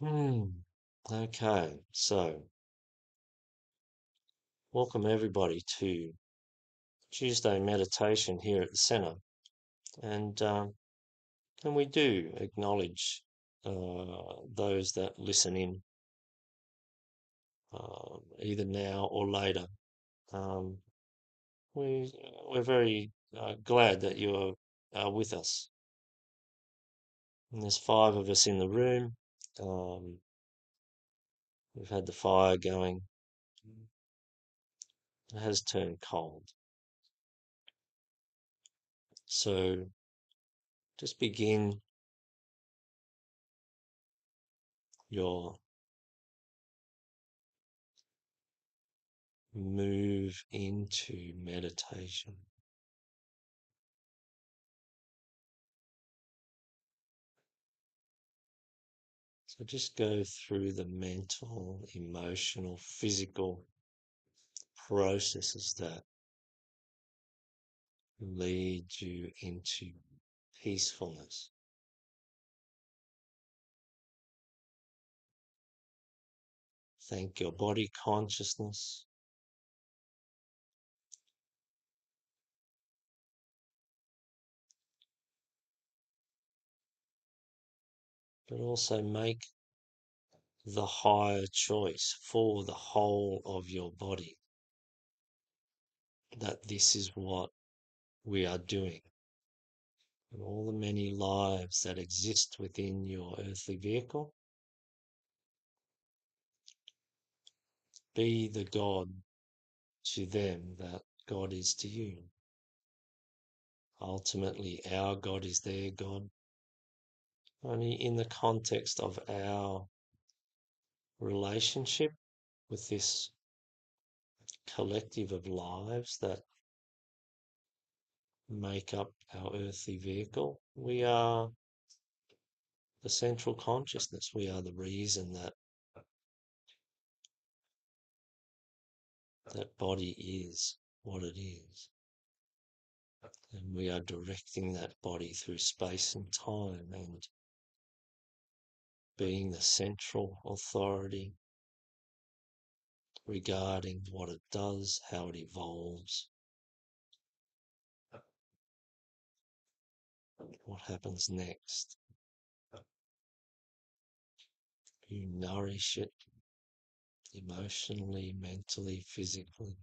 Hmm. Okay, so welcome everybody to Tuesday meditation here at the centre, and we do acknowledge those that listen in either now or later. Um, we we're very glad that you are with us. And there's five of us in the room. Um, we've had the fire going. It has turned cold, so just begin your move into meditation. So just go through the mental, emotional, physical processes that lead you into peacefulness. Thank your body consciousness, but also make the higher choice for the whole of your body that this is what we are doing. And all the many lives that exist within your earthly vehicle, be the God to them that God is to you. Ultimately, our God is their God, only in the context of our relationship with this collective of lives that make up our earthly vehicle. We are the central consciousness. We are the reason that that body is what it is. And we are directing that body through space and time and being the central authority regarding what it does, how it evolves, what happens next. You nourish it emotionally, mentally, physically.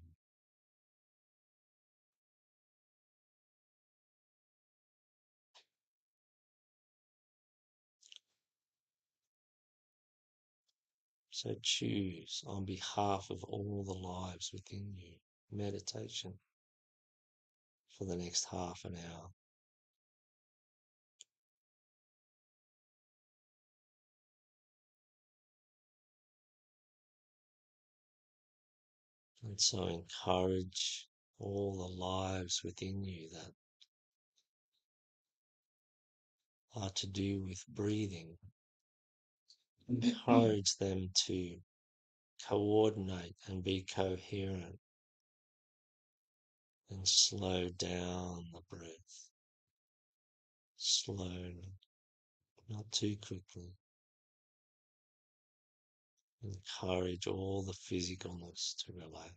So choose on behalf of all the lives within you meditation for the next half an hour. And so encourage all the lives within you that are to do with breathing. Encourage them to coordinate and be coherent and slow down the breath slowly, not too quickly. Encourage all the physicalness to relax.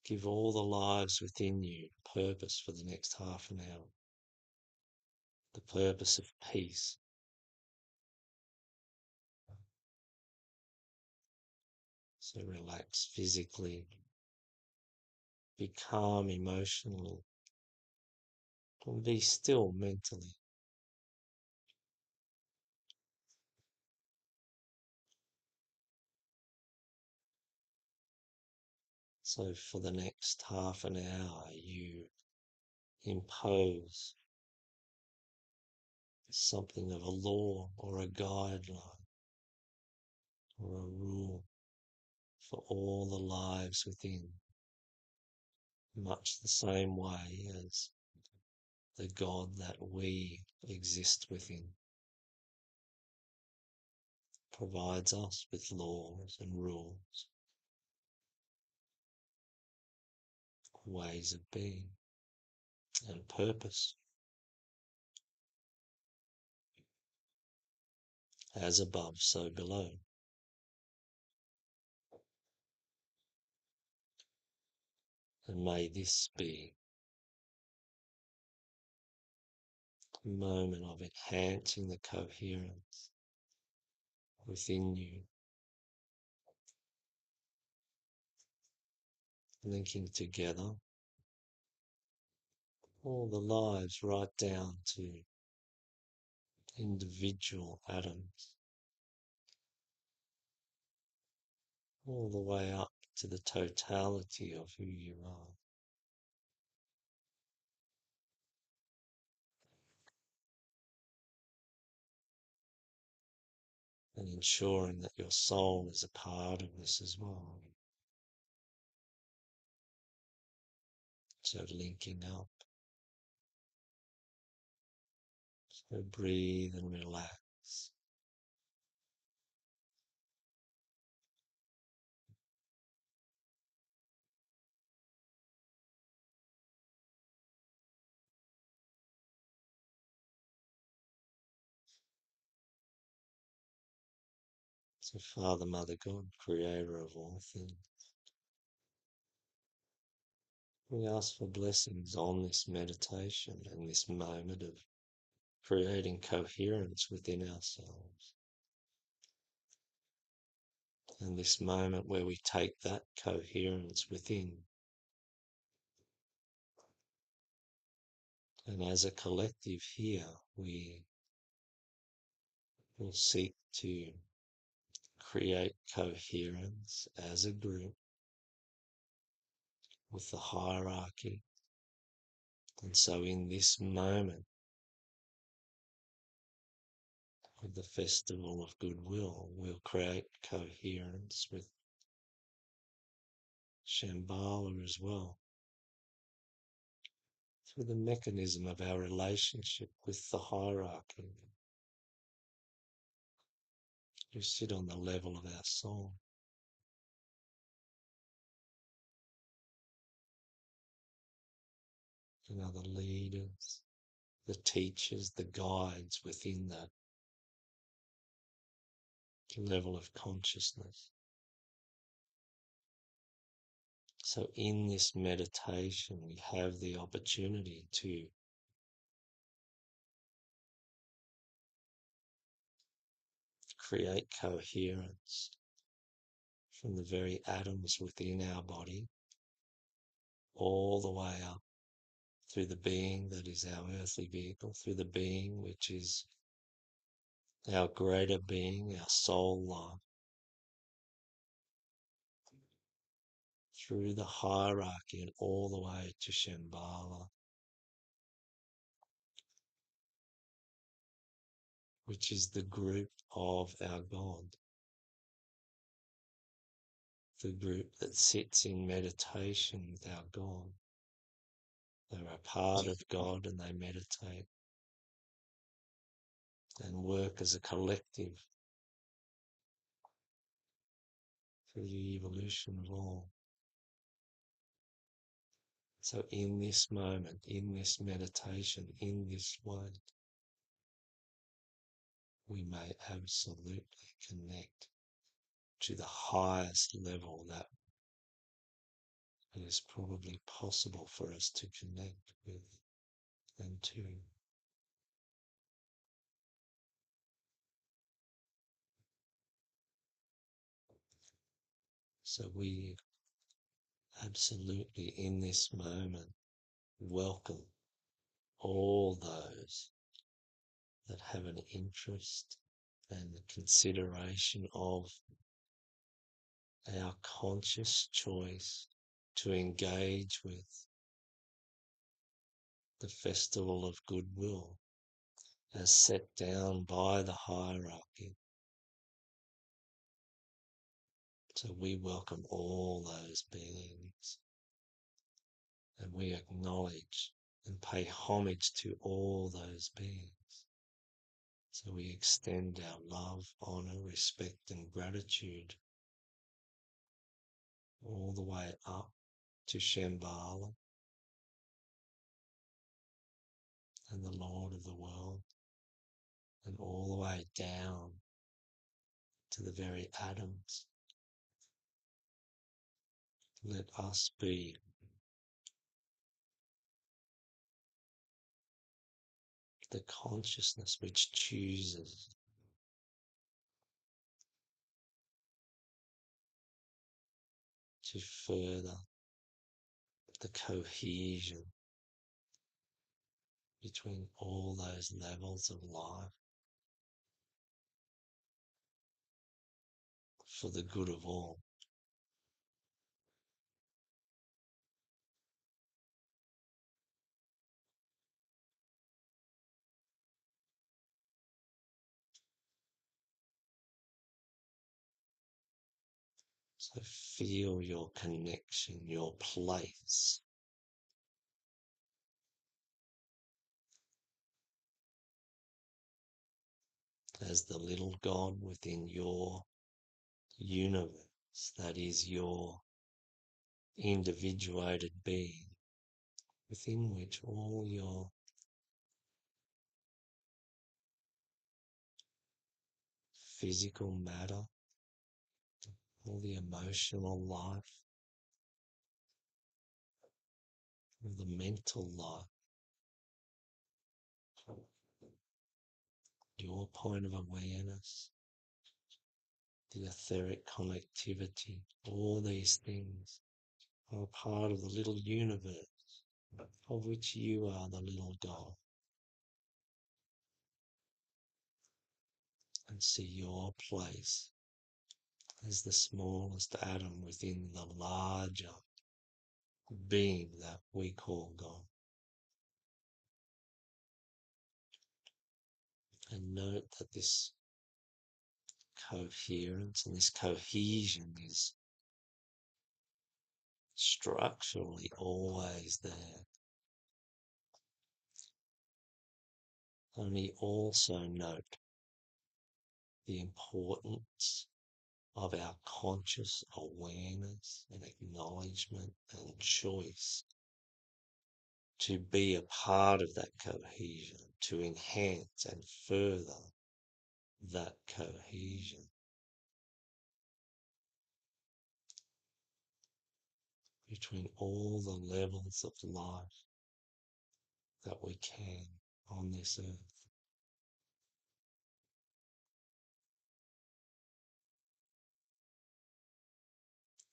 Give all the lives within you purpose for the next half an hour. The purpose of peace. So relax physically, be calm emotionally, and be still mentally. So for the next half an hour, you impose something of a law or a guideline or a rule for all the lives within, much the same way as the God that we exist within provides us with laws and rules, ways of being, and purpose. as above, so below. And may this be a moment of enhancing the coherence within you, linking together all the lives right down to individual atoms, all the way up to the totality of who you are. And ensuring that your soul is a part of this as well. So linking up. So breathe and relax. So Father, Mother, God, Creator of all things, we ask for blessings on this meditation and this moment of creating coherence within ourselves. And this moment where we take that coherence within, and as a collective here, we will seek to create coherence as a group with the hierarchy. And so in this moment, with the festival of goodwill, we'll create coherence with Shambhala as well, through the mechanism of our relationship with the hierarchy. We sit on the level of our soul. And are the leaders, the teachers, the guides within that level of consciousness. So in this meditation, we have the opportunity to create coherence from the very atoms within our body, all the way up through the being that is our earthly vehicle, through the being which is our greater being, our soul life, through the hierarchy and all the way to Shambhala, which is the group of our God, the group that sits in meditation with our God. They're a part of God and they meditate and work as a collective for the evolution of all. So in this moment, in this meditation, in this way, we may absolutely connect to the highest level that is probably possible for us to connect with and to. So we absolutely in this moment welcome all those that have an interest and consideration of our conscious choice to engage with the festival of goodwill as set down by the hierarchy. So we welcome all those beings and we acknowledge and pay homage to all those beings. So we extend our love, honor, respect and gratitude all the way up to Shambhala and the Lord of the world, and all the way down to the very atoms. Let us be the consciousness which chooses to further the cohesion between all those levels of life for the good of all. So feel your connection, your place as the little God within your universe, that is your individuated being, within which all your physical matter, all the emotional life, all the mental life, your point of awareness, the etheric connectivity, all these things are part of the little universe of which you are the little God. And see your place as the smallest atom within the larger being that we call God. And note that this coherence and this cohesion is structurally always there. Only also note the importance of our conscious awareness and acknowledgement and choice to be a part of that cohesion, to enhance and further that cohesion between all the levels of life that we can on this earth.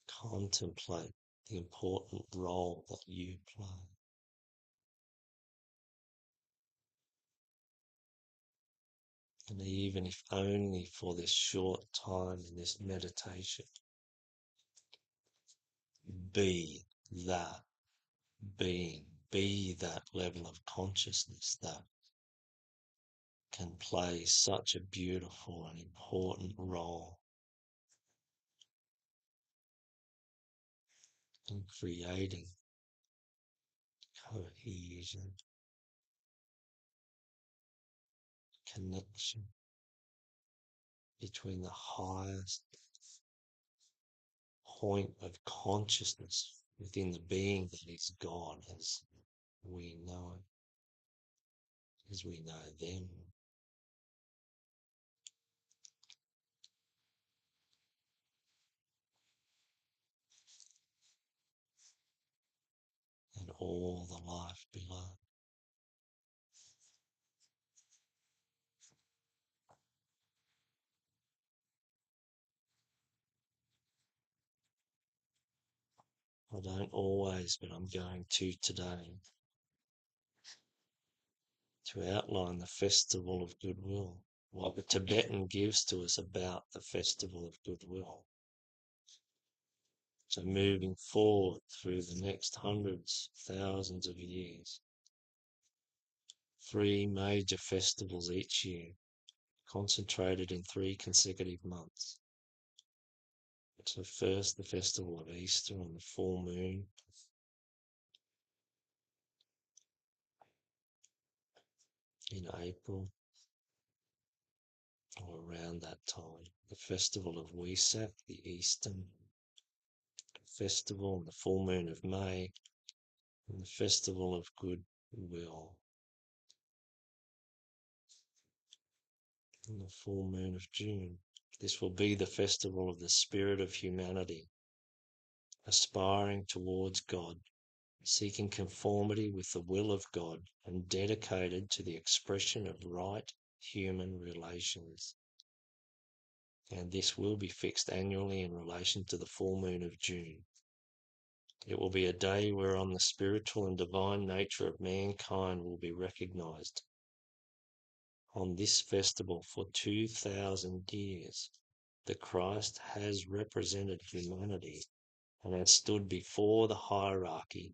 Contemplate the important role that you play. And even if only for this short time in this meditation, be that being, be that level of consciousness that can play such a beautiful and important role in creating cohesion, connection between the highest point of consciousness within the being that is God as we know it, as we know them. And all the life below. I don't always, but I'm going to today, to outline the festival of Goodwill, what the Tibetan gives to us about the festival of Goodwill. So moving forward through the next hundreds, thousands of years, 3 major festivals each year, concentrated in 3 consecutive months. So first, the festival of Easter on the full moon, in April, or around that time. The festival of Wesak, the Eastern festival, on the full moon of May, and the festival of Goodwill, on the full moon of June. This will be the festival of the spirit of humanity, aspiring towards God, seeking conformity with the will of God, and dedicated to the expression of right human relations. And this will be fixed annually in relation to the full moon of June. It will be a day whereon the spiritual and divine nature of mankind will be recognized. On this festival for 2,000 years, the Christ has represented humanity and has stood before the hierarchy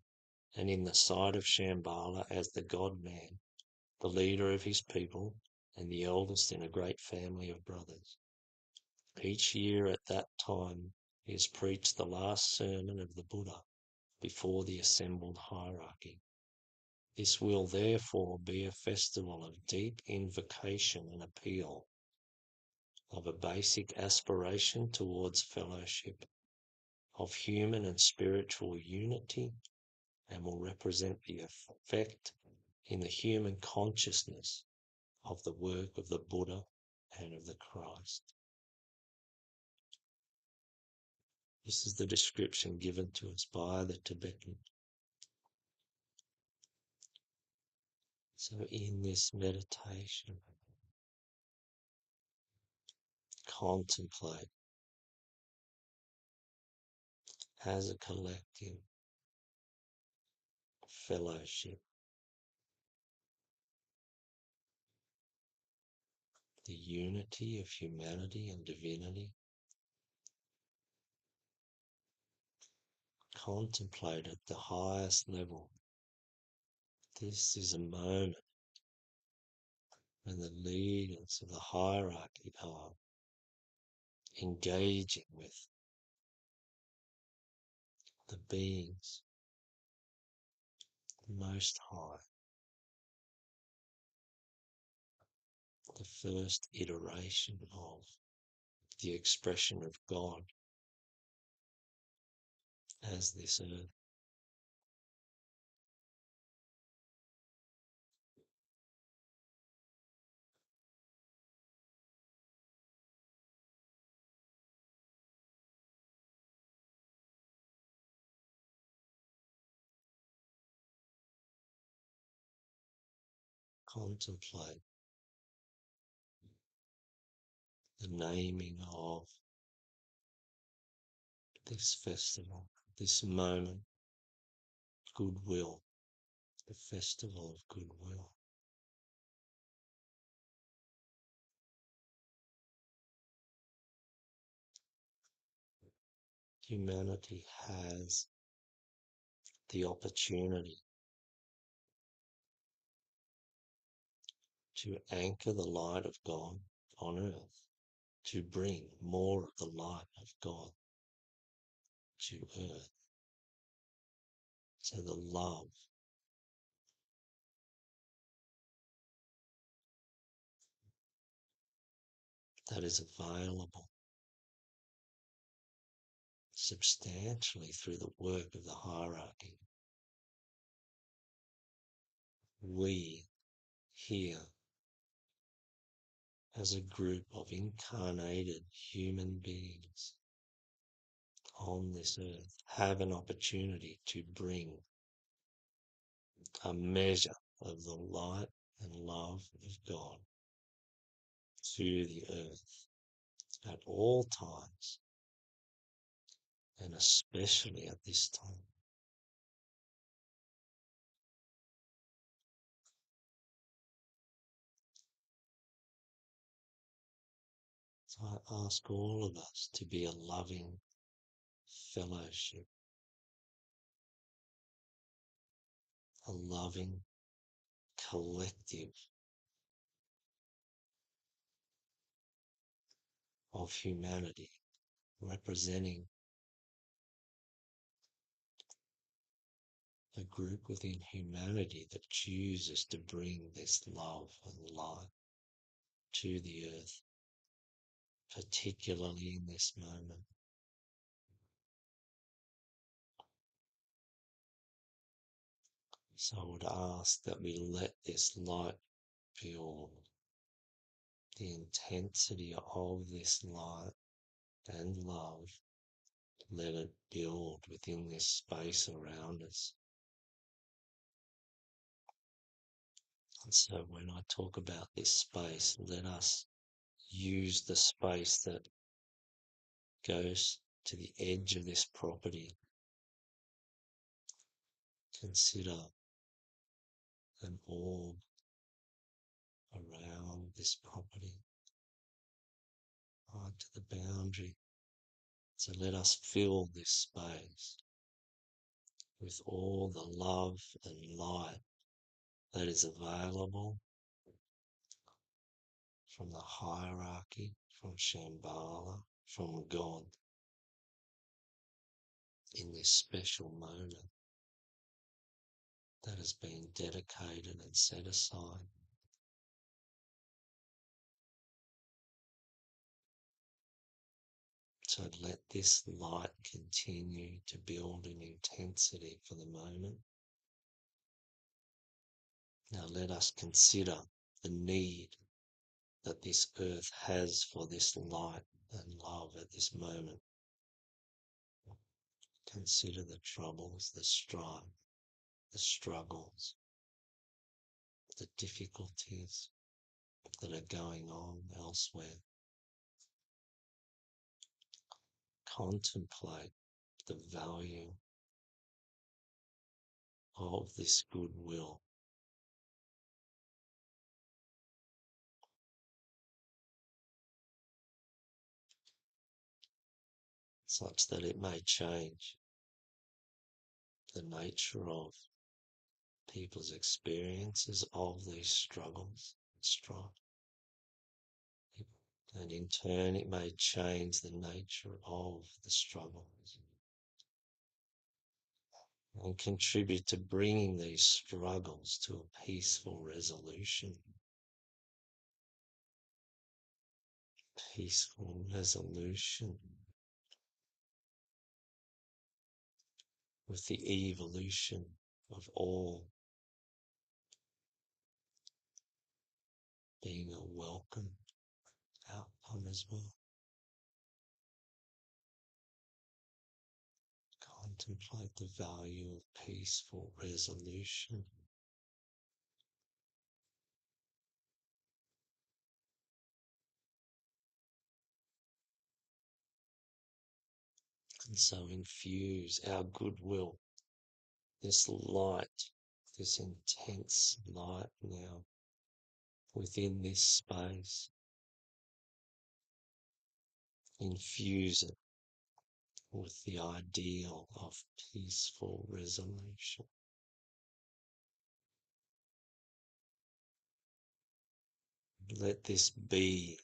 and in the sight of Shambhala as the God-man, the leader of his people, and the eldest in a great family of brothers. Each year at that time is preached the last sermon of the Buddha before the assembled hierarchy. This will therefore be a festival of deep invocation and appeal, of a basic aspiration towards fellowship, of human and spiritual unity, and will represent the effect in the human consciousness of the work of the Buddha and of the Christ. This is the description given to us by the Tibetan. So in this meditation, contemplate as a collective fellowship, the unity of humanity and divinity. Contemplate at the highest level. This is a moment when the leaders of the hierarchy are engaging with the beings most high, the first iteration of the expression of God as this earth. Contemplate the naming of this festival, this moment, Goodwill, the festival of goodwill. Humanity has the opportunity to anchor the light of God on earth, to bring more of the light of God to earth. So the love that is available substantially through the work of the hierarchy, we here as a group of incarnated human beings on this earth have an opportunity to bring a measure of the light and love of God to the earth at all times, and especially at this time. So I ask all of us to be a loving fellowship, a loving collective of humanity, representing a group within humanity that chooses to bring this love and light to the earth, particularly in this moment. So I would ask that we let this light build the intensity of this light and love. Let it build within this space around us. And so when I talk about this space, let us use the space that goes to the edge of this property. Consider an orb around this property, right to the boundary. So let us fill this space with all the love and light that is available from the hierarchy, from Shambhala, from God in this special moment that has been dedicated and set aside. So let this light continue to build in intensity for the moment. Now let us consider the need that this earth has for this light and love at this moment. Consider the troubles, the strife, the struggles, the difficulties that are going on elsewhere. Contemplate the value of this goodwill, such that it may change the nature of people's experiences of these struggles and strife. And in turn, it may change the nature of the struggles and contribute to bringing these struggles to a peaceful resolution. Peaceful resolution with the evolution of all being a welcome outcome as well. Contemplate the value of peaceful resolution. And so infuse our goodwill, this light, this intense light now within this space. Infuse it with the ideal of peaceful resolution. Let this be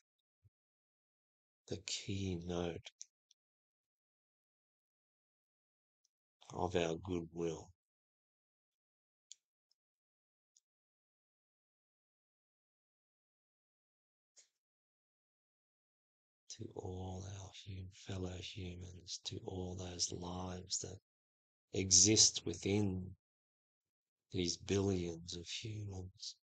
the key note of our goodwill. To all our fellow humans, to all those lives that exist within these billions of humans,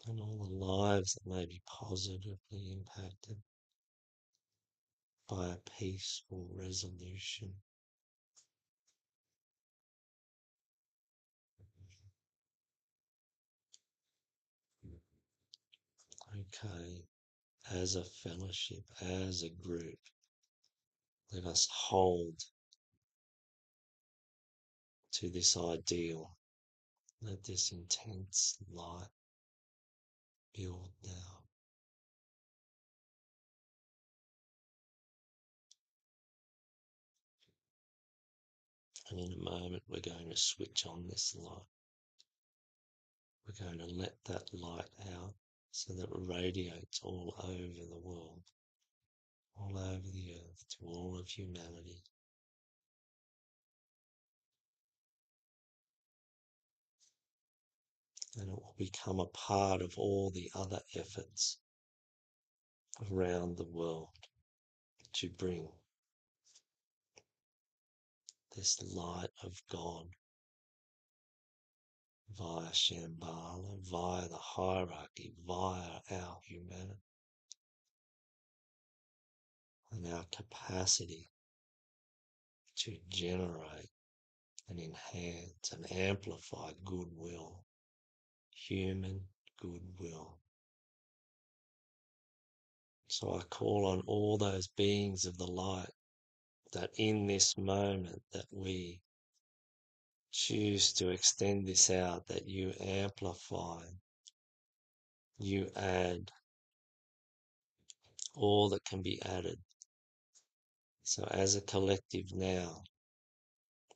and all the lives that may be positively impacted by a peaceful resolution. Okay, as a fellowship, as a group, let us hold to this ideal. Let this intense light build now. And in a moment, we're going to switch on this light. We're going to let that light out so that it radiates all over the world, all over the earth, to all of humanity. And it will become a part of all the other efforts around the world to bring this light of God via Shambhala, via the hierarchy, via our humanity and our capacity to generate and enhance and amplify goodwill, human goodwill. So I call on all those beings of the light that in this moment that we choose to extend this out, that you amplify, you add all that can be added. So as a collective now,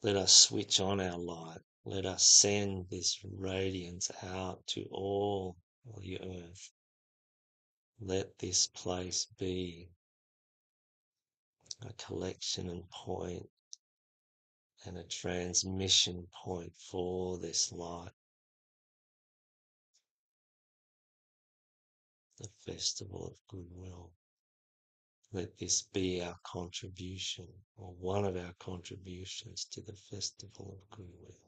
let us switch on our light. Let us send this radiance out to all the earth. Let this place be a collection and point and a transmission point for this light, the festival of goodwill. Let this be our contribution, or one of our contributions to the festival of goodwill.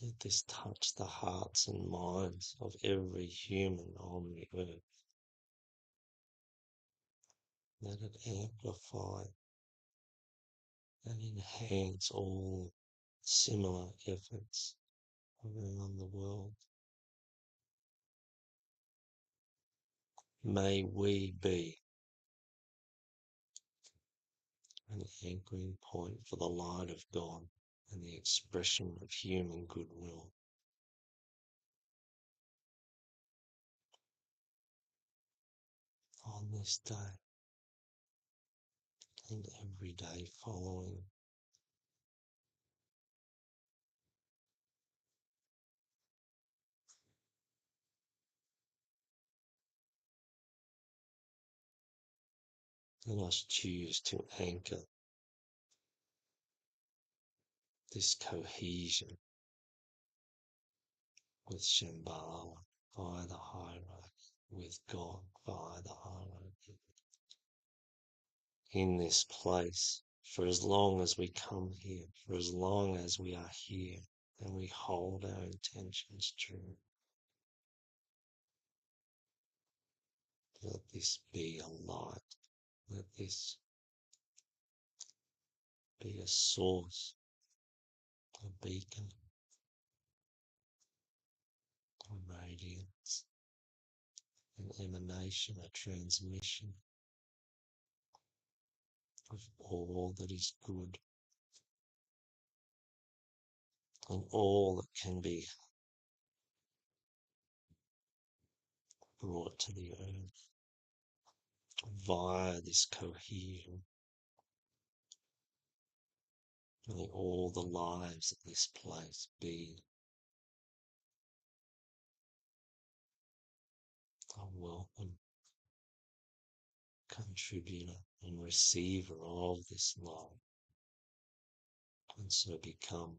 Let this touch the hearts and minds of every human on the earth. Let it amplify and enhance all similar efforts around the world. May we be an anchoring point for the light of God and the expression of human goodwill. On this day and every day following, let us choose to anchor this cohesion with Shambhala via the hierarchy, with God via the hierarchy. In this place, for as long as we come here, for as long as we are here, and we hold our intentions true, let this be a light. Let this be a source, a beacon, a radiance, an emanation, a transmission of all that is good and all that can be brought to the earth via this cohesion. May all the lives of this place be a welcome contributor and receiver of this love, and so become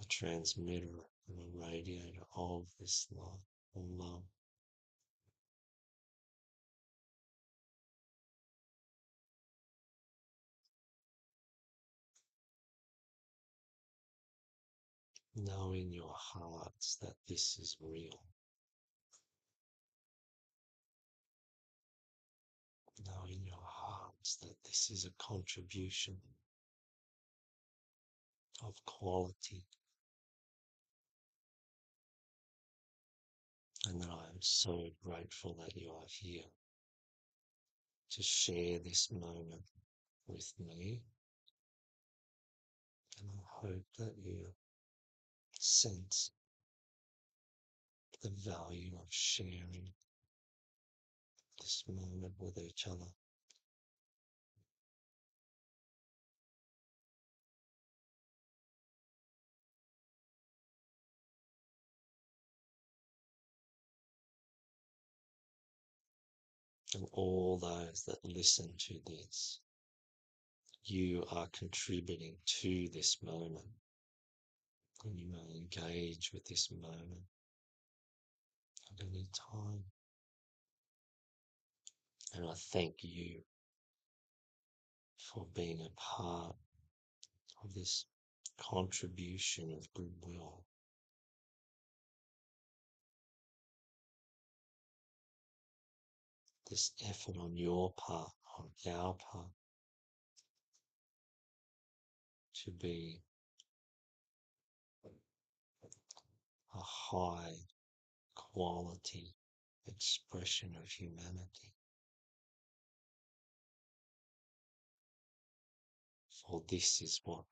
a transmitter and a radiator of this love and love. Know in your hearts that this is real. Know in your hearts that this is a contribution of quality, and that I am so grateful that you are here to share this moment with me. And I hope that you sense the value of sharing this moment with each other. And all those that listen to this, you are contributing to this moment, and you may engage with this moment at any time. And I thank you for being a part of this contribution of goodwill, this effort on your part, on our part, to be a high quality expression of humanity. For this is what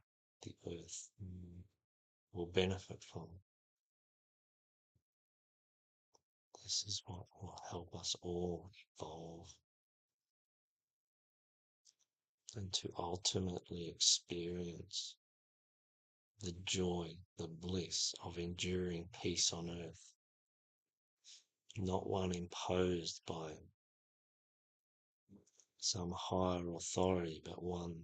the earth will benefit from. This is what will help us all evolve and to ultimately experience the joy, the bliss of enduring peace on earth, not one imposed by some higher authority, but one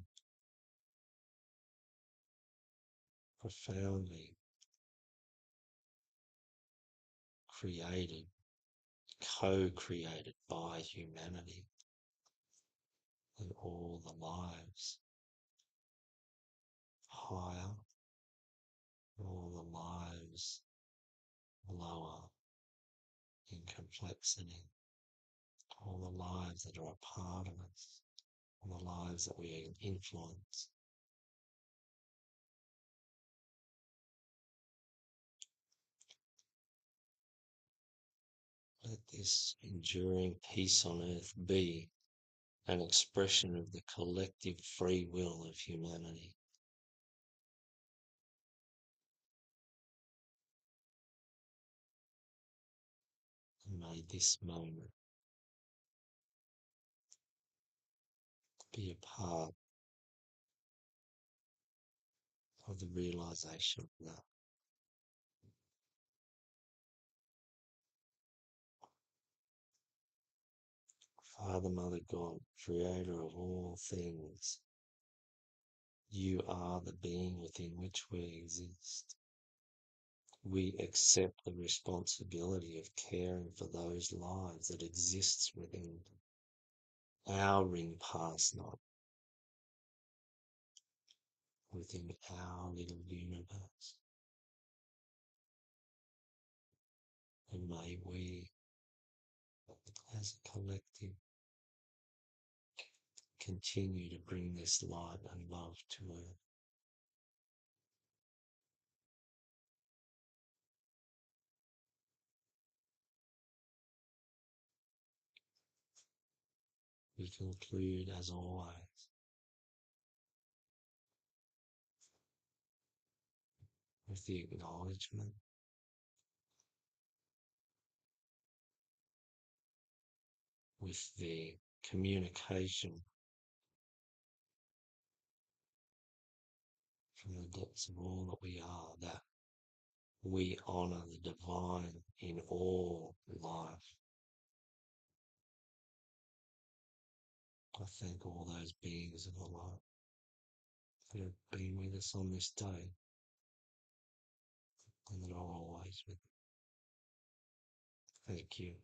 profoundly created, co-created by humanity and all the lives higher, all the lives lower in complexity, all the lives that are a part of us, all the lives that we influence. Let this enduring peace on earth be an expression of the collective free will of humanity. And may this moment be a part of the realization of that. Father, Mother, God, creator of all things, you are the being within which we exist. We accept the responsibility of caring for those lives that exists within our ring pass knot, within our little universe. And may we, as a collective, continue to bring this light and love to earth. We conclude, as always, with the acknowledgement with the communication from the depths of all that we are, that we honour the divine in all life. I thank all those beings of the light that have been with us on this day and that are always with us. Thank you.